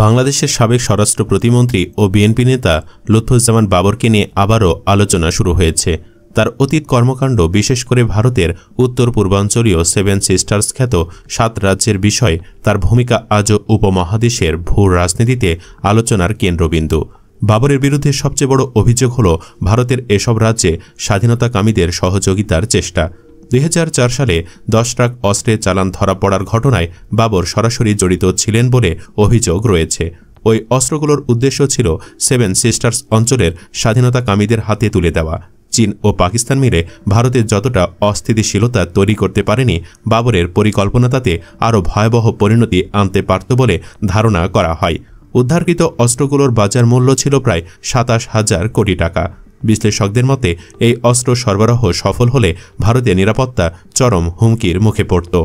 বাংলাদেশের সাবেক স্বরাষ্ট্র প্রতিমন্ত্রী ও বিএনপি নেতা লুৎফুজ্জামান বাবরকে নিয়ে আবারও আলোচনা শুরু হয়েছে। তার অতীত কর্মকাণ্ড, বিশেষ করে ভারতের উত্তর পূর্বাঞ্চলীয় 7 সিস্টার্স খ্যাত 7 রাজ্যের বিষয়ে তার ভূমিকা আজও উপমহাদেশের ভূ রাজনীতিতে আলোচনার কেন্দ্রবিন্দু। বাবরের বিরুদ্ধে সবচেয়ে বড় অভিযোগ হল ভারতের এসব রাজ্যে স্বাধীনতাকামীদের সহযোগিতার চেষ্টা। 2004 সালে 10 ট্রাক অস্ত্রের চালান ধরা পড়ার ঘটনায় বাবর সরাসরি জড়িত ছিলেন বলে অভিযোগ রয়েছে। ওই অস্ত্রগুলোর উদ্দেশ্য ছিল 7 সিস্টার্স অঞ্চলের স্বাধীনতাকামীদের হাতে তুলে দেওয়া। চীন ও পাকিস্তান মিলে ভারতের যতটা অস্থিতিশীলতা তৈরি করতে পারেনি, বাবরের পরিকল্পনা তাতে আরও ভয়াবহ পরিণতি আনতে পারত বলে ধারণা করা হয়। উদ্ধারকৃত অস্ত্রগুলোর বাজার মূল্য ছিল প্রায় 27,000 কোটি টাকা। বিশ্লেষকদের মতে এই অস্ত্র সরবরাহ সফল হলে ভারতের নিরাপত্তা চরম হুমকির মুখে পড়ত।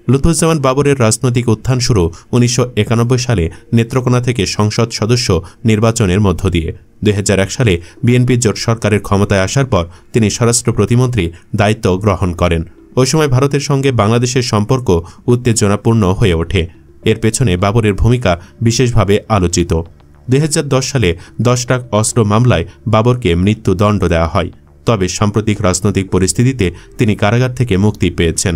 লুৎফুজ্জামান বাবরের রাজনৈতিক উত্থান শুরু 1991 সালে নেত্রকোনা থেকে সংসদ সদস্য নির্বাচনের মধ্য দিয়ে। 2001 সালে বিএনপি জোট সরকারের ক্ষমতায় আসার পর তিনি স্বরাষ্ট্র প্রতিমন্ত্রী দায়িত্ব গ্রহণ করেন। ওই সময় ভারতের সঙ্গে বাংলাদেশের সম্পর্ক উত্তেজনাপূর্ণ হয়ে ওঠে। এর পেছনে বাবরের ভূমিকা বিশেষভাবে আলোচিত। 2010 সালে 10 ট্রাক অস্ত্র মামলায় বাবরকে মৃত্যুদণ্ড দেওয়া হয়। তবে সাম্প্রতিক রাজনৈতিক পরিস্থিতিতে তিনি কারাগার থেকে মুক্তি পেয়েছেন।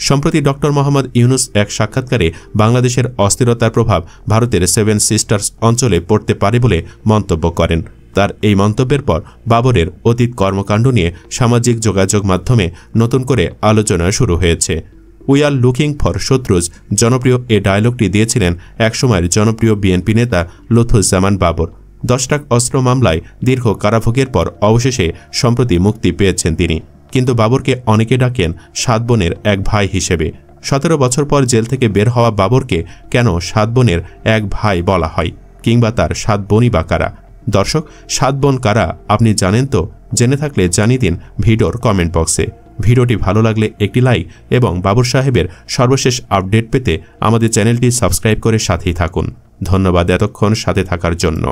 সম্প্রতি ডক্টর মোহাম্মদ ইউনুস এক সাক্ষাৎকারে বাংলাদেশের অস্থিরতার প্রভাব ভারতের 7 সিস্টার্স অঞ্চলে পড়তে পারে বলে মন্তব্য করেন। তার এই মন্তব্যের পর বাবরের অতীত কর্মকাণ্ড নিয়ে সামাজিক যোগাযোগ মাধ্যমে নতুন করে আলোচনা শুরু হয়েছে। উই আর লুকিং ফর শত্রুজ জনপ্রিয় এ ডায়লগটি দিয়েছিলেন একসময়ের জনপ্রিয় বিএনপি নেতা লুৎফুজ্জামান বাবর। 10 ট্রাক অস্ত্র মামলায় দীর্ঘ কারাভোগের পর অবশেষে সম্প্রতি মুক্তি পেয়েছেন তিনি। কিন্তু বাবরকে অনেকে ডাকেন 7 বোনের এক ভাই হিসেবে। 17 বছর পর জেল থেকে বের হওয়া বাবরকে কেন 7 বোনের এক ভাই বলা হয়, কিংবা তার 7 বোনই বা কারা? দর্শক, 7 বোন কারা আপনি জানেন তো? জেনে থাকলে জানিয়ে দিন ভিডিওর কমেন্ট বক্সে। ভিডিওটি ভালো লাগলে একটি লাইক এবং বাবর সাহেবের সর্বশেষ আপডেট পেতে আমাদের চ্যানেলটি সাবস্ক্রাইব করে সাথেই থাকুন। ধন্যবাদ এতক্ষণ সাথে থাকার জন্য।